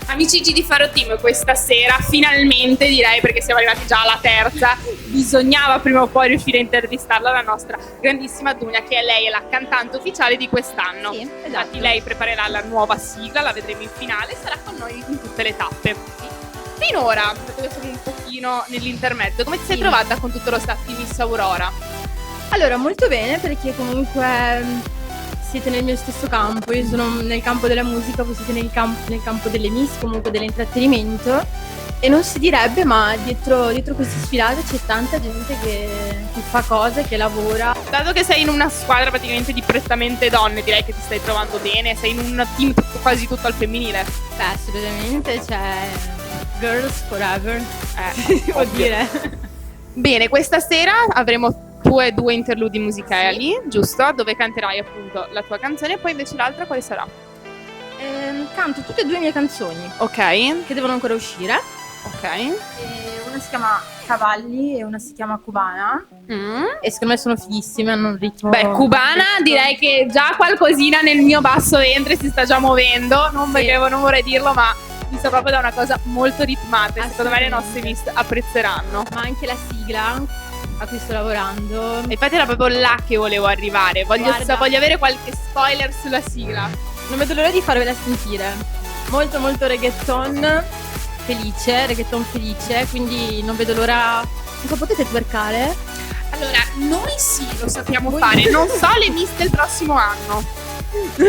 Amici di Faro Team, questa sera finalmente, direi, perché siamo arrivati già alla terza, bisognava prima o poi riuscire a intervistarla, la nostra grandissima Dunia, che lei è la cantante ufficiale di quest'anno. Sì, esatto. Infatti lei preparerà la nuova sigla, la vedremo in finale, sarà con noi in tutte le tappe. Finora, dato che siamo un pochino nell'intermezzo, come ti sei trovata con tutto lo staff di Miss Aurora? Allora, molto bene, perché comunque siete nel mio stesso campo. Io sono nel campo della musica, voi siete nel campo delle Miss, comunque dell'intrattenimento, e non si direbbe, ma dietro queste sfilate c'è tanta gente che fa cose, che lavora. Dato che sei in una squadra praticamente di prettamente donne, direi che ti stai trovando bene, sei in un team quasi tutto al femminile. Beh, assolutamente, c'è Girls Forever, devo ovvio. dire. Bene, questa sera avremo due interludi musicali, giusto? Dove canterai appunto la tua canzone, e poi invece l'altra quale sarà? Canto tutte e due le mie canzoni, Ok, che devono ancora uscire. ok. Una si chiama Cavalli e una si chiama Cubana. E secondo me sono fighissime, hanno un ritmo. Beh, Cubana direi che già qualcosina nel mio basso ventre si sta già muovendo, non perché non vorrei dirlo, ma mi sa proprio da una cosa molto ritmata, e secondo me le nostre Miss apprezzeranno. Ma anche la sigla a cui sto lavorando. E infatti era proprio là che volevo arrivare, voglio avere qualche spoiler sulla sigla. Non vedo l'ora di farvela sentire. Molto molto reggaeton felice, quindi non vedo l'ora. Non so, potete twerkare? Allora, noi sì, lo sappiamo fare, non so le Miss del prossimo anno,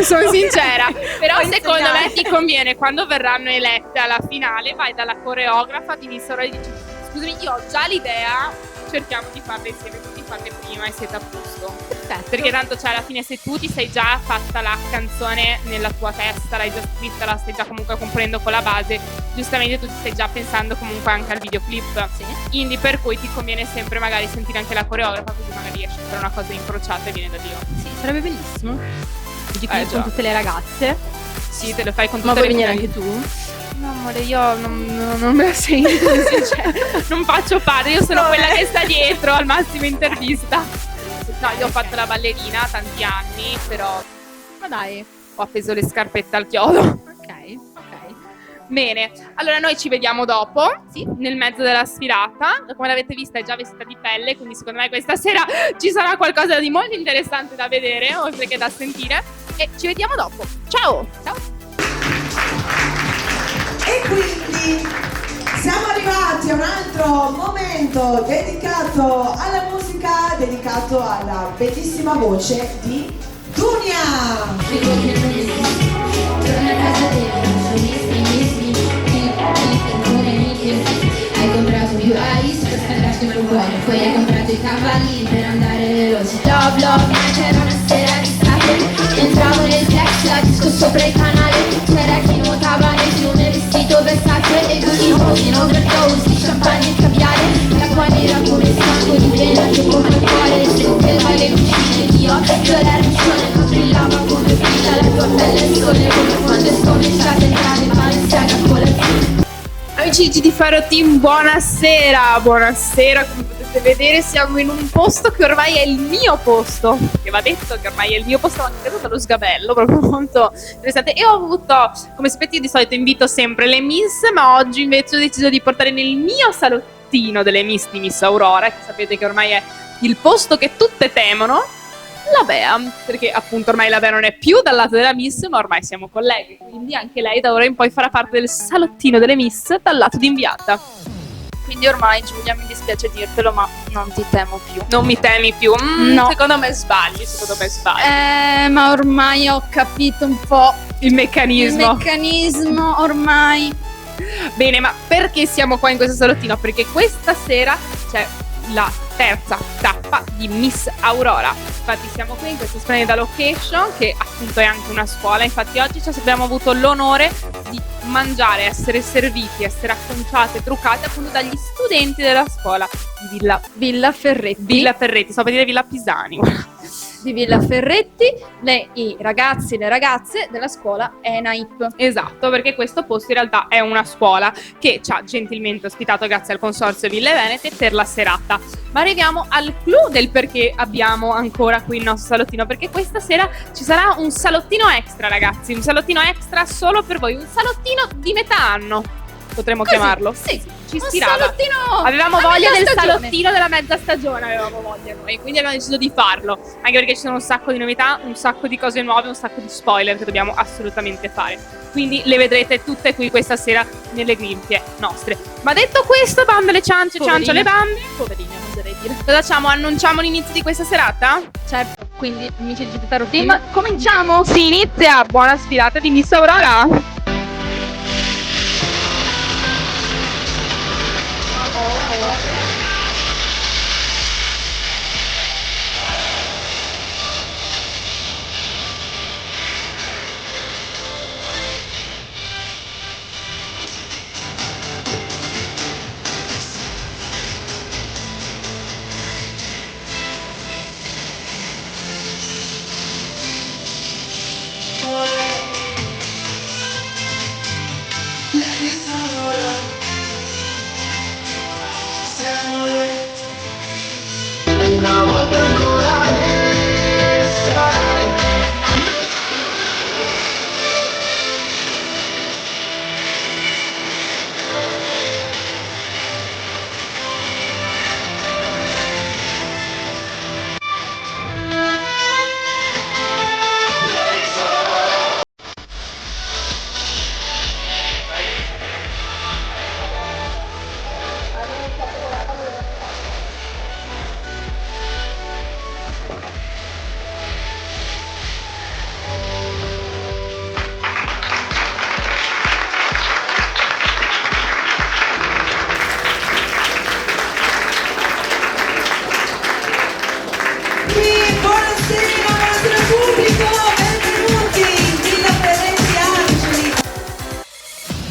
sono sincera, però secondo me ti conviene, quando verranno elette alla finale, vai dalla coreografa di Miss Aurora e dici: scusami, io ho già l'idea, cerchiamo di farle insieme, tutti farle prima e siete a posto. Perfetto. Perché tanto, cioè, alla fine, se tu ti sei già fatta la canzone nella tua testa, l'hai già scritta, la stai già comunque comprendo con la base, giustamente tu ti stai già pensando comunque anche al videoclip. Sì. Quindi per cui ti conviene sempre magari sentire anche la coreografa, così magari riesci a fare una cosa incrociata e viene da Dio. Sì, sarebbe bellissimo. Oggi qui già. con tutte le ragazze. Sì, te lo fai con Ma tutte vuoi le venire finali. anche tu? No amore, io non me la sento, cioè, non faccio parte, io sono quella che sta dietro, al massimo intervista. No, io ho fatto la ballerina tanti anni, però Ma dai. ho appeso le scarpette al chiodo. Ok. Bene, allora noi ci vediamo dopo, Sì. nel mezzo della sfilata. Come l'avete vista è già vestita di pelle, quindi secondo me questa sera ci sarà qualcosa di molto interessante da vedere, oltre che da sentire. E ci vediamo dopo. Ciao! Ciao! E quindi siamo arrivati a un altro momento dedicato alla musica, dedicato alla bellissima voce di Dunia. Hai comprato più ice per scaldarti il cuore, poi hai comprato i cavalli per andare veloci. Love, love, c'era una sera di state, entravo nel flex, la disco sopra Amici di Faro Team, buonasera, buonasera. Come potete vedere siamo in un posto che ormai è il mio posto, che va detto che ormai è il mio posto, anche credo dallo sgabello, proprio molto interessante. E ho avuto, come sapete io di solito invito sempre le Miss, ma oggi invece ho deciso di portare nel mio salottino delle Miss di Miss Aurora, che sapete che ormai è il posto che tutte temono, la Bea, perché appunto ormai la Bea non è più dal lato della Miss, ma ormai siamo colleghe, quindi anche lei da ora in poi farà parte del salottino delle Miss dal lato di inviata. Quindi ormai, Giulia, mi dispiace dirtelo, ma non ti temo più. Non mi temi più? No. Secondo me sbagli, Ma ormai ho capito un po' il meccanismo. il meccanismo, ormai. Bene, ma perché siamo qua in questo salottino? Perché questa sera c'è la terza tappa di Miss Aurora. Infatti siamo qui in questa splendida location che appunto è anche una scuola. Infatti oggi abbiamo avuto l'onore di mangiare, essere serviti, essere acconciate, truccate appunto dagli studenti della scuola di Villa Ferretti. Villa Ferretti, stavo per dire Villa Pisani. Di Villa Ferretti, i ragazzi e le ragazze della scuola ENAIP. Esatto, perché questo posto in realtà è una scuola che ci ha gentilmente ospitato grazie al consorzio Ville Venete per la serata. Ma arriviamo al clou del perché abbiamo ancora qui il nostro salottino, perché questa sera ci sarà un salottino extra, ragazzi, un salottino extra solo per voi, un salottino di metà anno, potremmo chiamarlo. Sì, ci un ispirava. salottino Avevamo a voglia metà del stagione. salottino della mezza stagione, avevamo voglia noi, quindi abbiamo deciso di farlo, anche perché ci sono un sacco di novità, un sacco di cose nuove, un sacco di spoiler che dobbiamo assolutamente fare. Quindi le vedrete tutte qui questa sera nelle grinfie nostre. Ma detto questo, bande le ciance, ciance alle bande. Poverine, oserei dire. Cosa facciamo? Annunciamo l'inizio di questa serata? Certo, quindi amici di Faro Team, cominciamo! Si inizia! Buona sfilata di Miss Aurora! Buonasera pubblico, benvenuti in Villa Ferretti Angeli.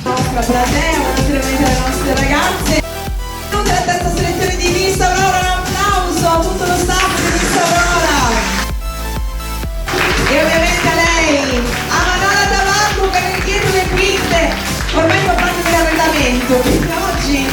La nostra platea, buonasera alle nostre ragazze. Benvenuti alla terza selezione di Miss Aurora, un applauso a tutto lo staff di Miss Aurora. E ovviamente a lei, a Manuela Tabacco che è dietro le quinte, ormai fa parte dell'arredamento, quindi oggi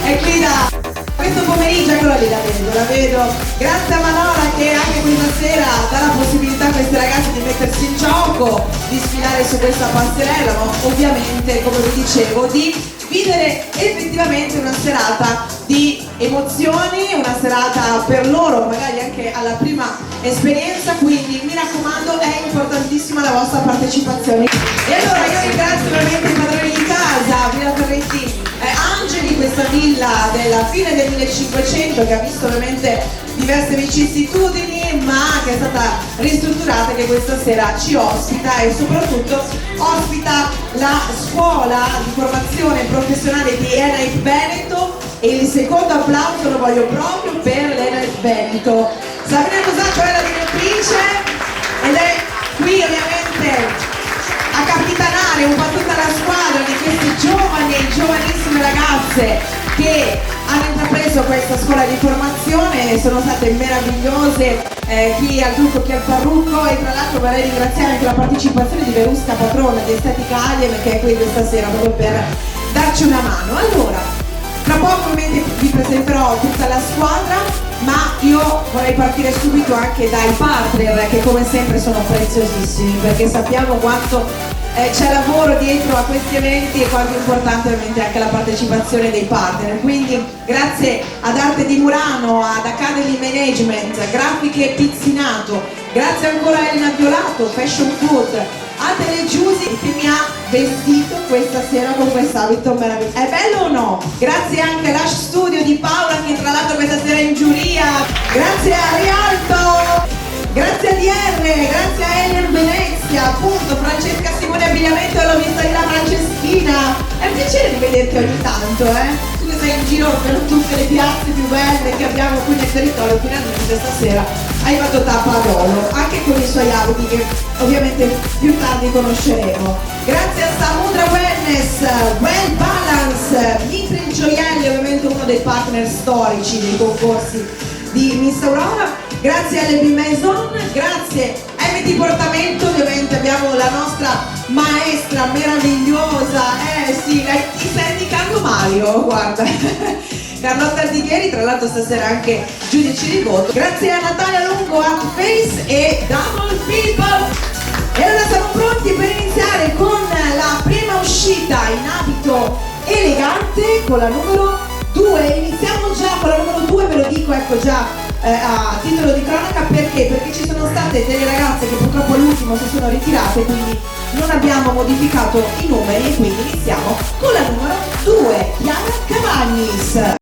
è qui da questo pomeriggio, eccola lì, la vedo. Grazie a Manora che anche questa sera dà la possibilità a queste ragazze di mettersi in gioco, di sfilare su questa passerella, ma ovviamente, come vi dicevo, di vivere effettivamente una serata di emozioni, una serata per loro, magari anche alla prima esperienza, quindi mi raccomando è importantissima la vostra partecipazione. E allora io ringrazio veramente i padroni di casa, Villa Ferretti Angeli, questa villa della fine del 1500 che ha visto ovviamente diverse vicissitudini ma che è stata ristrutturata, che questa sera ci ospita e soprattutto ospita la scuola di formazione professionale di ENAIP Veneto, e il secondo applauso lo voglio proprio per l'ENAIP Veneto. Sabrina Cosaccio è la direttrice ed è qui ovviamente a capitanare un po' tutta la squadra di queste giovani e giovanissime ragazze che hanno intrapreso questa scuola di formazione, sono state meravigliose, chi al trucco, chi al parrucco, e tra l'altro vorrei ringraziare anche la partecipazione di Verusca, patrona di Estetica Alien, che è qui questa sera proprio per darci una mano. Allora, tra poco ovviamente vi presenterò tutta la squadra, ma io vorrei partire subito anche dai partner, che come sempre sono preziosissimi, perché sappiamo quanto c'è lavoro dietro a questi eventi e quanto è importante ovviamente anche la partecipazione dei partner. Quindi grazie ad Arte di Murano, ad Academy Management, Grafiche Pizzinato, grazie ancora a Elena Violato, Fashion Food, a Telegiusi che mi ha vestito questa sera con quest'abito meraviglioso. È bello o no? Grazie anche all'Ash Studio di Paola, che tra l'altro questa sera è in giuria. Grazie a Rialto, grazie a DR, grazie a Elian Venezia, appunto, Francesca Simone Abbigliamento, l'ho vista lì la Franceschina. È un piacere di vederti ogni tanto, Tu che sei in giro per tutte le piazze più belle che abbiamo qui nel territorio, finalmente stasera hai fatto tappa ad Olo, anche con i suoi abiti che ovviamente più tardi conosceremo. Grazie a Samudra Wellness, Well Balance, Mitri Gioielli, ovviamente uno dei partner storici dei concorsi di Miss Aurora, grazie alle B-Maison, grazie a MT Portamento, ovviamente abbiamo la nostra maestra meravigliosa, sì, ti stai indicando Mario, guarda. Carlotta Ardighieri, tra l'altro stasera anche giudice di voto. Grazie a Natalia Lungo, Artface e Double People. E allora siamo pronti per iniziare con la prima uscita in abito elegante con la numero 2. Iniziamo già con la numero 2, ve lo dico, ecco già a titolo di cronaca, perché ci sono state delle ragazze che purtroppo all'ultimo si sono ritirate, quindi non abbiamo modificato i numeri e quindi iniziamo con la numero 2, Chiara Cavagnis.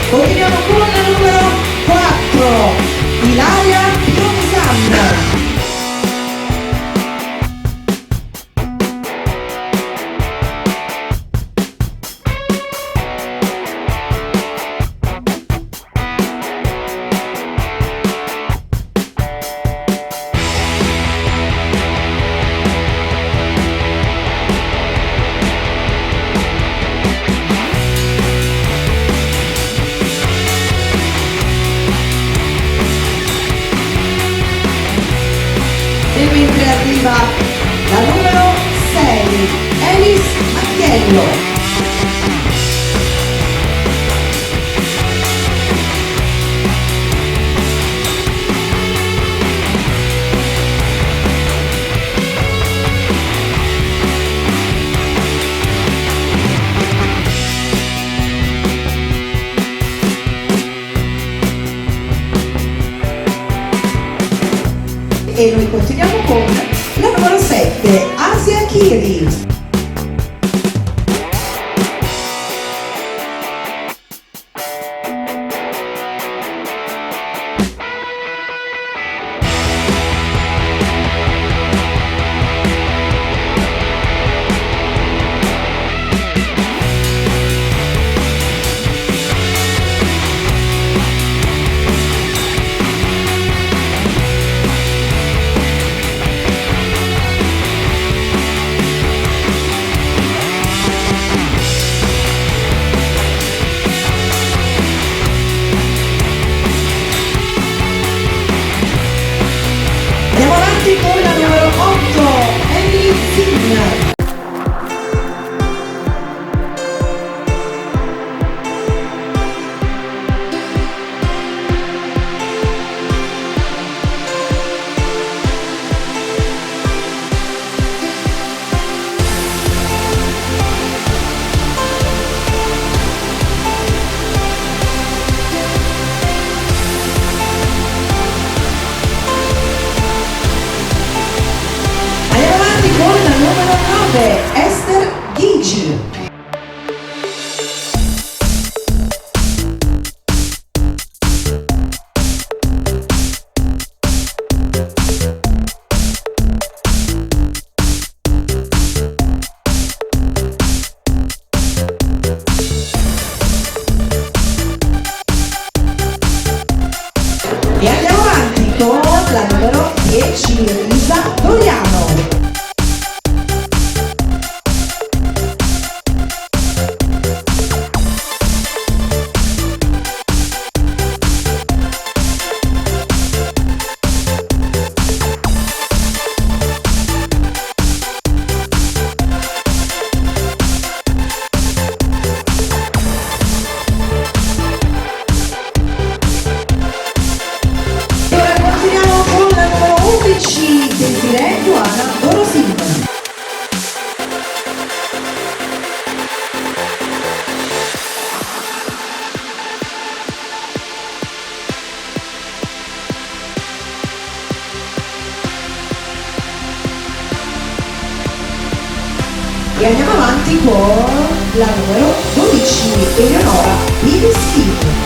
Continuiamo con la numero 4, Ilaria Pionzan. E mentre arriva la numero 6, Elis Macchiello. E noi continuiamo con la numero 7, Asia Kiri. E andiamo avanti con la numero 12, Eleonora Bibischini.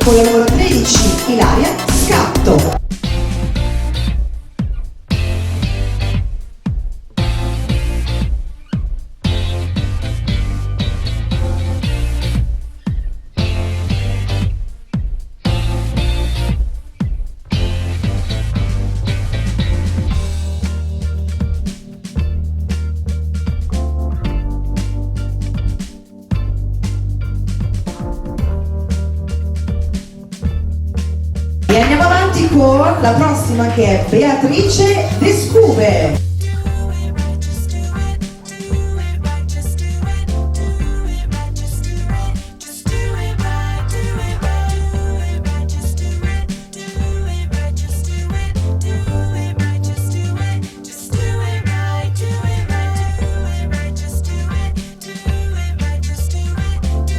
Con la numero 13, Ilaria Scatto. E andiamo avanti con la prossima che è Beatrice Descube.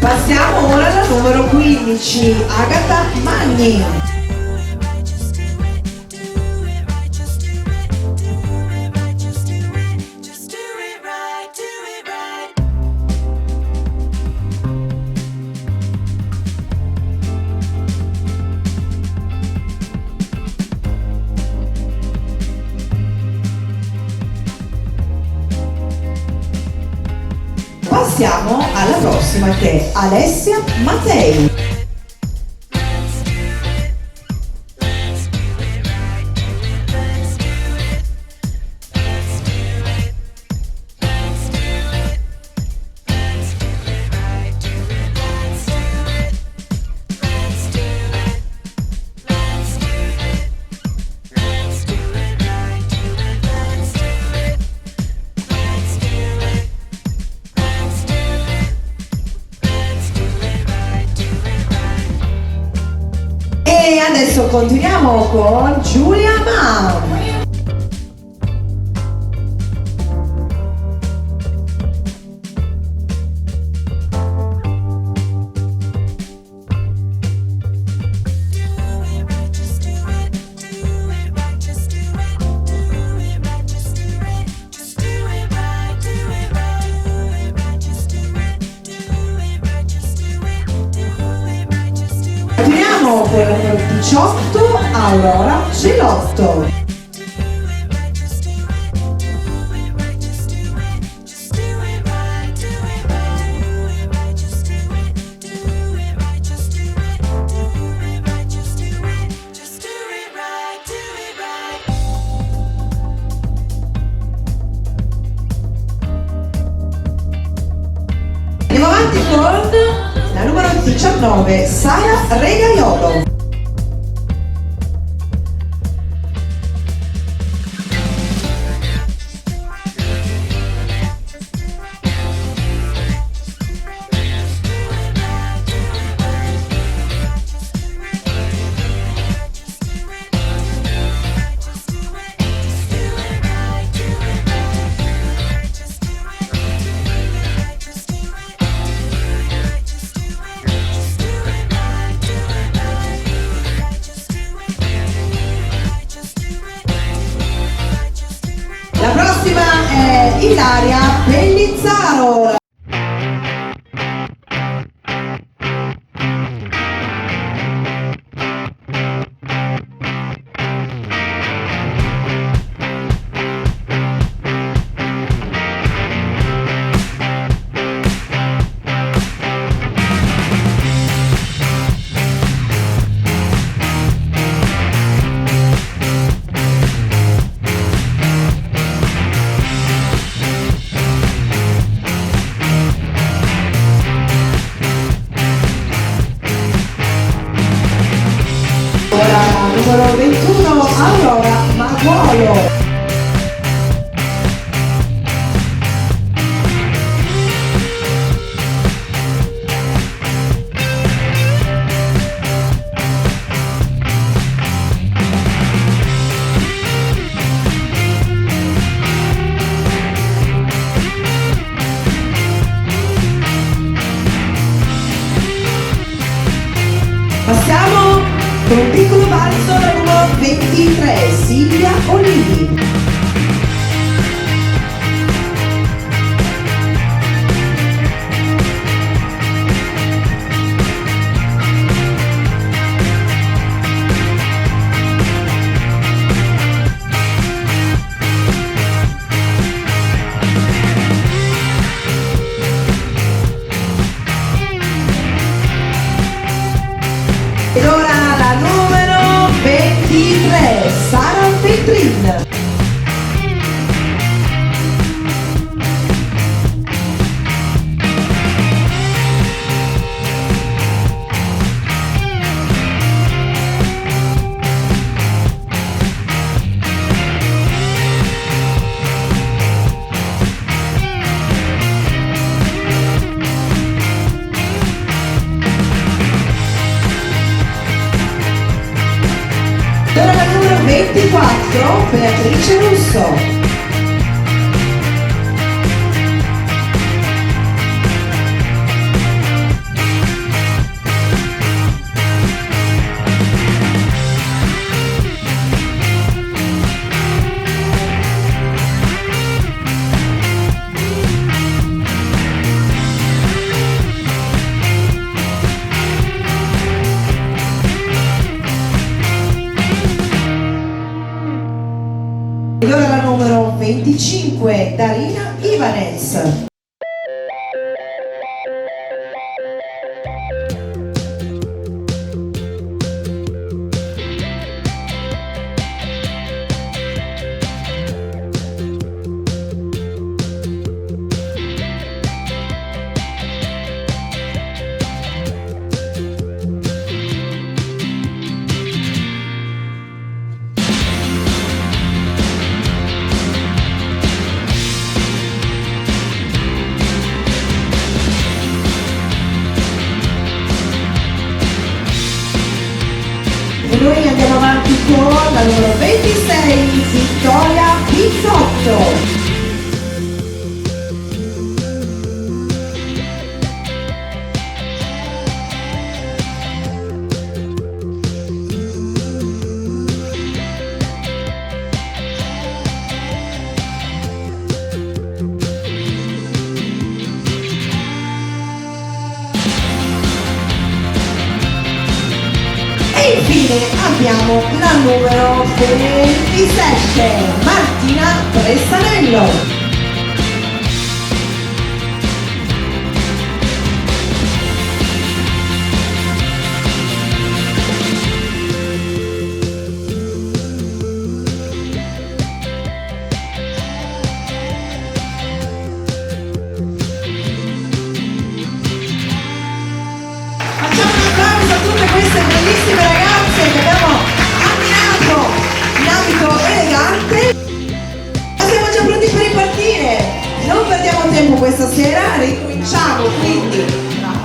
Passiamo ora alla numero 15, Agata Magni. Passiamo alla prossima che è Alessia Mattei. E adesso continuiamo con Giulia Mam. Continuiamo con la numero 18, Aurora Gelotto. Andiamo avanti con la numero 19, Sara Regaiolo. La prossima è Ilaria Pellizzaro. Numero 21, Aurora Maguolo. Silvia Olivi. Ed ora la numero 23, Sara Petrin. Ed ora la numero 24, Beatrice Russo. Ed ora la numero 25, Darina Ivanez. E noi andiamo avanti con la numero 26, Vittoria Pizzotto. E infine abbiamo la numero 27, Martina Pressanello. Facciamo un applauso a tutte queste bellissime ragazze che abbiamo ammirato in abito elegante. Ma siamo già pronti per ripartire. Non perdiamo tempo questa sera, ricominciamo quindi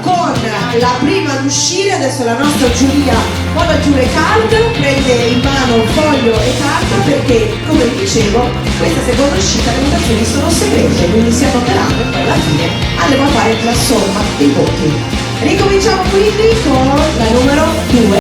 con la prima ad uscire. Adesso la nostra giuria molla giù le carte, prende in mano foglio e carta perché, come vi dicevo, questa seconda uscita le votazioni sono segrete, quindi si annotteranno e poi alla fine andremo a fare la somma dei voti. Ricominciamo quindi con la numero 2.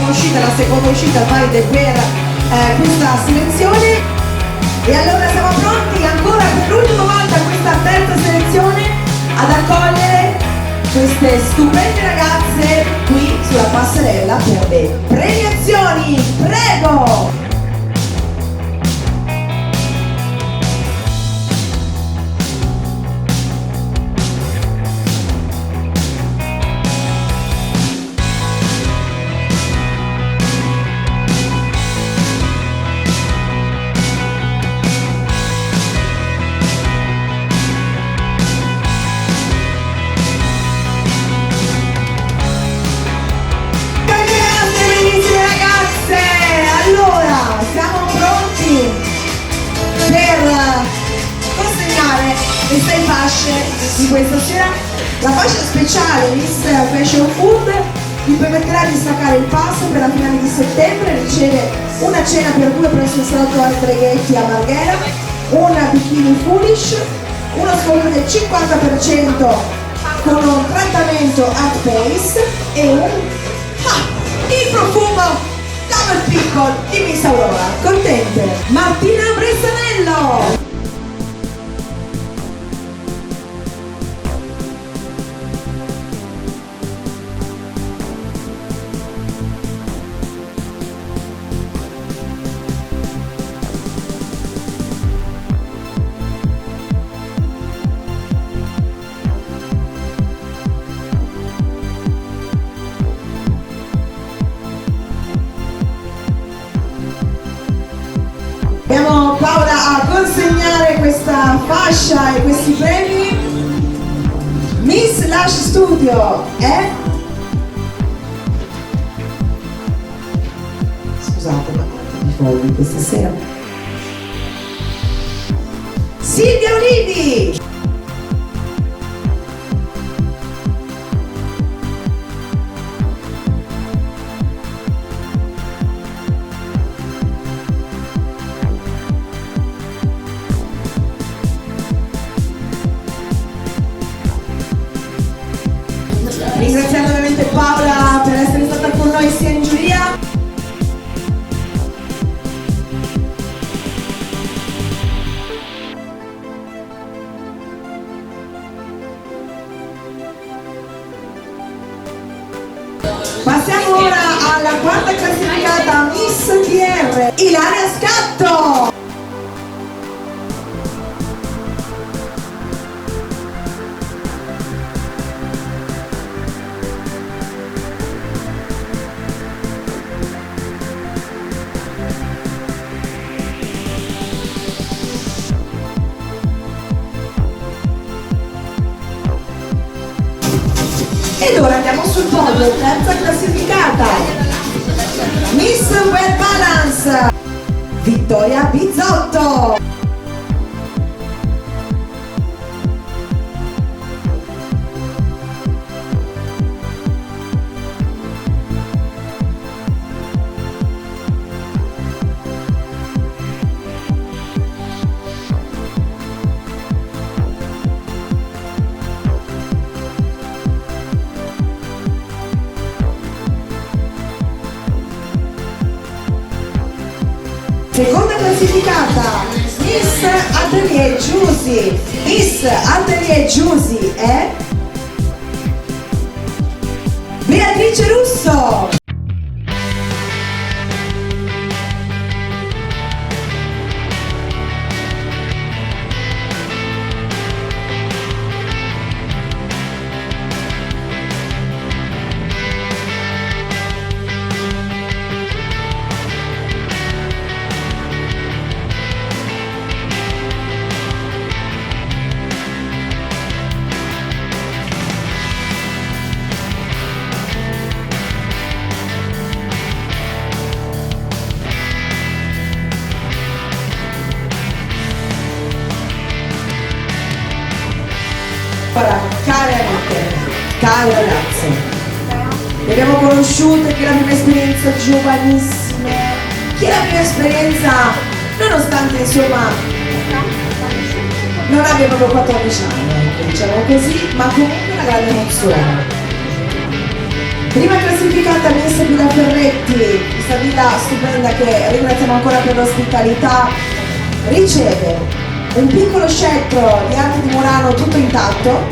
prima uscita e la seconda uscita valide per questa selezione. E allora siamo pronti ancora per l'ultima volta questa terza selezione ad accogliere queste stupende ragazze qui sulla passerella per le premiazioni. Prego! Le 6 fasce di questa sera. La fascia speciale Miss Fashion Food vi permetterà di staccare il passo per la finale di settembre, riceve una cena per 2 presso il salotto Treghetti a Marghera, un bikini Foolish, uno sconto del 50% con un trattamento at pace e il profumo Double Pickle di Miss Aurora. Contente? Martina Bressanello! Abbiamo Paola a consegnare questa fascia e questi premi. Miss Lash Studio è... Scusate, ma quanti fogli questa sera? Silvia Olivi! Ringraziando ovviamente Paola per essere stata con noi sia in giuria. Passiamo ora alla quarta classificata Miss TR, Ilaria Scatto. Ed ora andiamo sul podio, terza classificata, Miss Well Balance, Vittoria Bizzotto. Seconda classificata, Miss Atelier Giusy. Miss Atelier Giusy è Beatrice Russo. Ora, care amiche, care ragazze, le abbiamo conosciute, chi è la prima esperienza giovanissime, chi è la prima esperienza, nonostante insomma non abbiano 14 anni, diciamo così, ma comunque una grande emozione. Prima classificata Miss Villa Ferretti, questa villa stupenda che ringraziamo ancora per l'ospitalità, riceve un piccolo scettro di arte di Murano tutto intatto,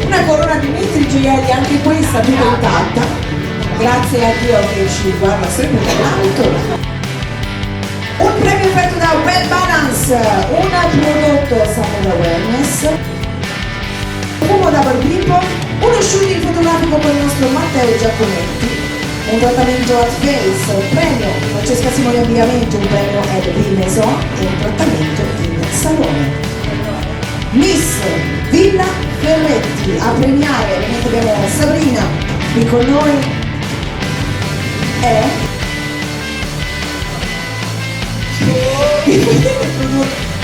una corona di mitri gioielli, anche questa tutta intatta, grazie a Dio che ci guarda sempre dall'alto. Un premio offerto da Well Balance, un prodotto Summer Awareness, fumo da Barbipo, uno shooting fotografico con il nostro Matteo Giacometti, un trattamento Hot Face, un premio Francesca Simoni Abbigliamento, un premio Ed Maison e un trattamento in salone. Miss Villa Ferretti a premiare, ovviamente abbiamo Sabrina qui con noi, è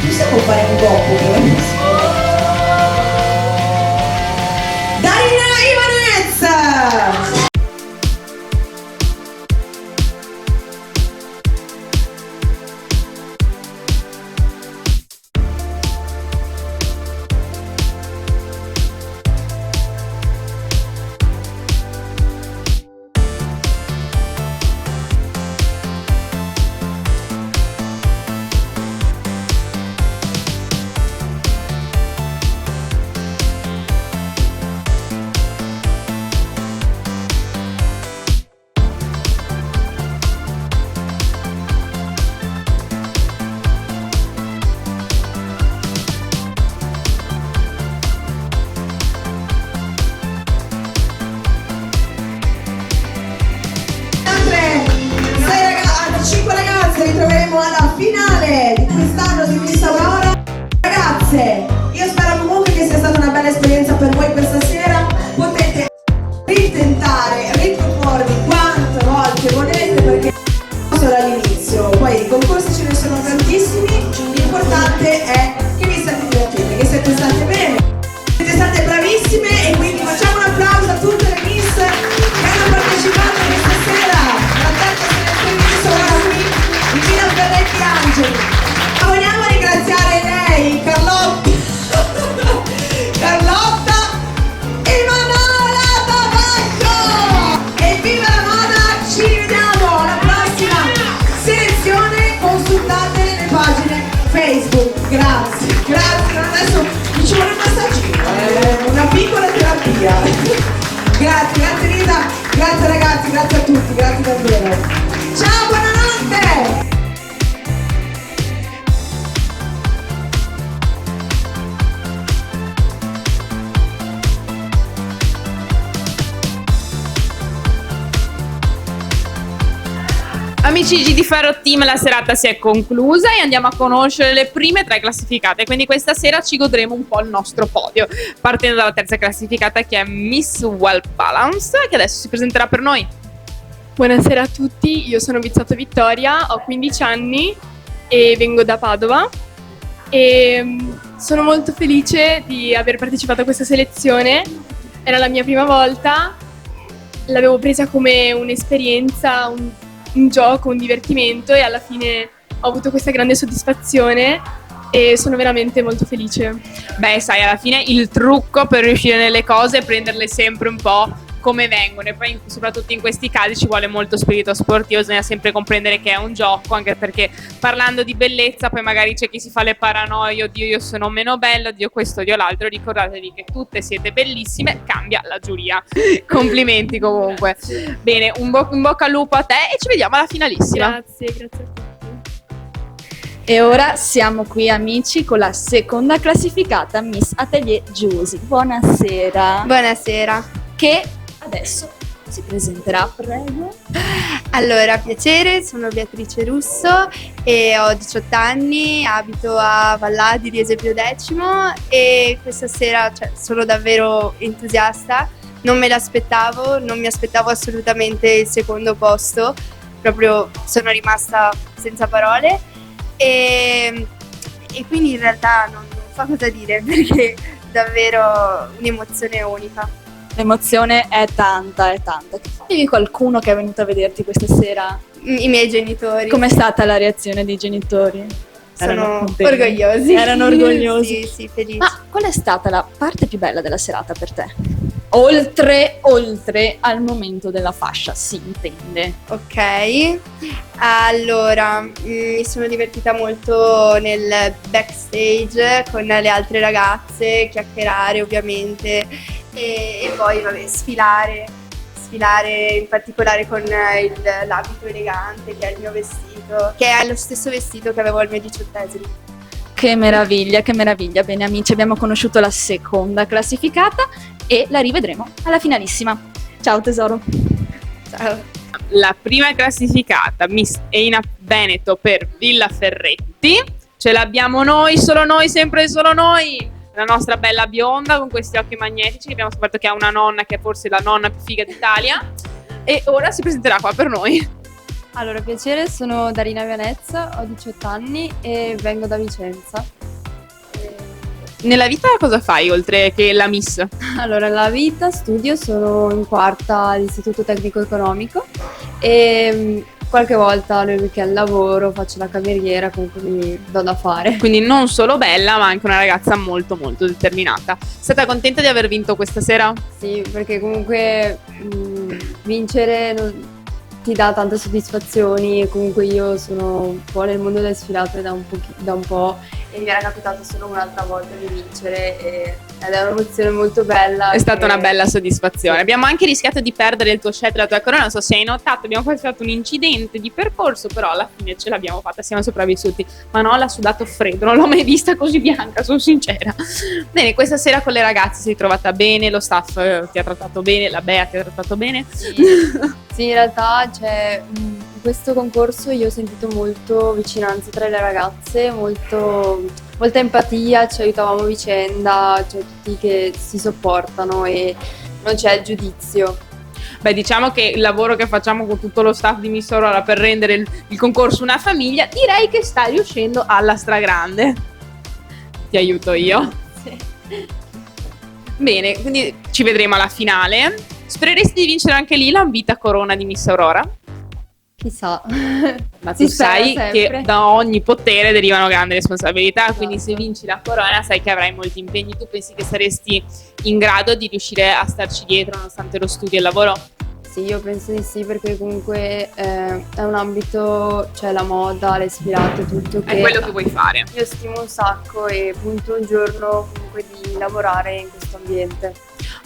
possiamo fare un dopo Darina Ivanez. Ritroveremo alla finale di quest'anno di Miss Aurora. Ragazze, io spero comunque che sia stata una bella esperienza per voi questa sera. Potete ritentare, riproporvi quante volte volete, perché solo all'inizio, poi i concorsi ce ne sono tantissimi. L'importante è che vi state divertendo, che siete state bene, siete state bravissime, e quindi facciamo un applauso a tutte le Miss che hanno partecipato questa sera alla terza selezione di Miss Aurora qui in Villa Ferretti Angeli. Ma vogliamo ringraziare lei, Carlotta Emanuela Tabacco! E viva la moda, ci vediamo alla prossima selezione, consultate le pagine Facebook. Grazie, adesso mi ci vuole un massaggino, una piccola terapia. Grazie Rita, grazie ragazzi, grazie a tutti, grazie davvero. Ciao, buonanotte! Amici di Ferro Team, la serata si è conclusa e andiamo a conoscere le prime 3 classificate, quindi questa sera ci godremo un po' il nostro podio, partendo dalla terza classificata che è Miss Well Balance, che adesso si presenterà per noi. Buonasera a tutti, io sono Bizzato Vittoria, ho 15 anni e vengo da Padova e sono molto felice di aver partecipato a questa selezione. Era la mia prima volta, l'avevo presa come un'esperienza, un gioco, un divertimento, e alla fine ho avuto questa grande soddisfazione e sono veramente molto felice. Beh, sai, alla fine il trucco per riuscire nelle cose è prenderle sempre un po' come vengono, e poi soprattutto in questi casi ci vuole molto spirito sportivo, bisogna sempre comprendere che è un gioco, anche perché parlando di bellezza poi magari c'è chi si fa le paranoie, oddio io sono meno bella, oddio questo, oddio l'altro. Ricordatevi che tutte siete bellissime, cambia la giuria. Complimenti comunque. Bene, in bocca al lupo a te e ci vediamo alla finalissima. Grazie a tutti. E ora siamo qui amici con la seconda classificata, Miss Atelier Giusy. Buonasera. Buonasera. Che adesso si presenterà, prego. Allora, piacere, sono Beatrice Russo e ho 18 anni, abito a Valladi di Esempio X e questa sera sono davvero entusiasta, non me l'aspettavo, non mi aspettavo assolutamente il secondo posto, proprio sono rimasta senza parole e quindi in realtà non so cosa dire perché è davvero un'emozione unica. L'emozione è tanta, è tanta. Avevi qualcuno che è venuto a vederti questa sera? I miei genitori. Com'è stata la reazione dei genitori? Erano Sono contenti. orgogliosi. Erano orgogliosi. Sì, felici. Ma qual è stata la parte più bella della serata per te? Oltre al momento della fascia, si intende. Ok, allora mi sono divertita molto nel backstage con le altre ragazze, chiacchierare ovviamente e poi vabbè, sfilare in particolare con l'abito elegante che è il mio vestito, che è lo stesso vestito che avevo al mio 18esimo. Che meraviglia, che meraviglia. Bene amici, abbiamo conosciuto la seconda classificata e la rivedremo alla finalissima. Ciao tesoro. Ciao. La prima classificata, Miss Eina Veneto per Villa Ferretti. Ce l'abbiamo noi, solo noi, sempre solo noi. La nostra bella bionda con questi occhi magnetici, che abbiamo scoperto che ha una nonna che è forse la nonna più figa d'Italia. E ora si presenterà qua per noi. Allora, piacere, sono Darina Vianezza, ho 18 anni e vengo da Vicenza. Nella vita cosa fai oltre che la Miss? Allora, nella vita studio, sono in quarta all'Istituto Tecnico Economico e qualche volta nel weekend lavoro, faccio la cameriera, comunque mi do da fare. Quindi non solo bella, ma anche una ragazza molto molto determinata. Sei stata contenta di aver vinto questa sera? Sì, perché comunque vincere ti dà tante soddisfazioni e comunque io sono un po' nel mondo del sfilato da un po' e mi era capitato solo un'altra volta di vincere ed è un'emozione molto bella. È stata che- una bella soddisfazione. Sì. Abbiamo anche rischiato di perdere il tuo scettro e la tua corona. Non so se hai notato, abbiamo quasi fatto un incidente di percorso, però alla fine ce l'abbiamo fatta, siamo sopravvissuti. Ma no, l'ha sudato freddo, non l'ho mai vista così bianca, sono sincera. Bene, questa sera con le ragazze sei trovata bene, lo staff ti ha trattato bene, la Bea ti ha trattato bene. Sì, in realtà in questo concorso io ho sentito molto vicinanza tra le ragazze, molta empatia, ci aiutavamo a vicenda, cioè tutti che si sopportano e non c'è il giudizio. Beh, diciamo che il lavoro che facciamo con tutto lo staff di Miss Aurora per rendere il concorso una famiglia, direi che sta riuscendo alla stragrande. Ti aiuto io. Sì. Bene, quindi ci vedremo alla finale. Spereresti di vincere anche lì l'ambita corona di Miss Aurora? Chissà. Ma tu Si spera sai sempre. che da ogni potere derivano grandi responsabilità, quindi se Esatto. vinci la corona sai che avrai molti impegni. Tu pensi che saresti in grado di riuscire a starci dietro nonostante lo studio e il lavoro? Sì, io penso di sì perché comunque è un ambito, cioè la moda, le sfilate, tutto È quello che vuoi fare. io stimo un sacco e punto un giorno comunque di lavorare in questo ambiente.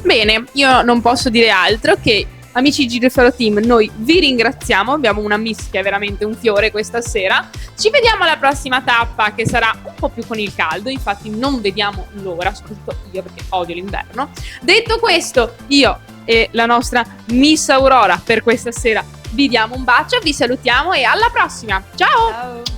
Bene, io non posso dire altro che amici Girifero Team, noi vi ringraziamo, abbiamo una Miss che è veramente un fiore questa sera. Ci vediamo alla prossima tappa che sarà un po' più con il caldo, infatti non vediamo l'ora, soprattutto io perché odio l'inverno. Detto questo, io e la nostra Miss Aurora per questa sera vi diamo un bacio, vi salutiamo e alla prossima. Ciao! Ciao!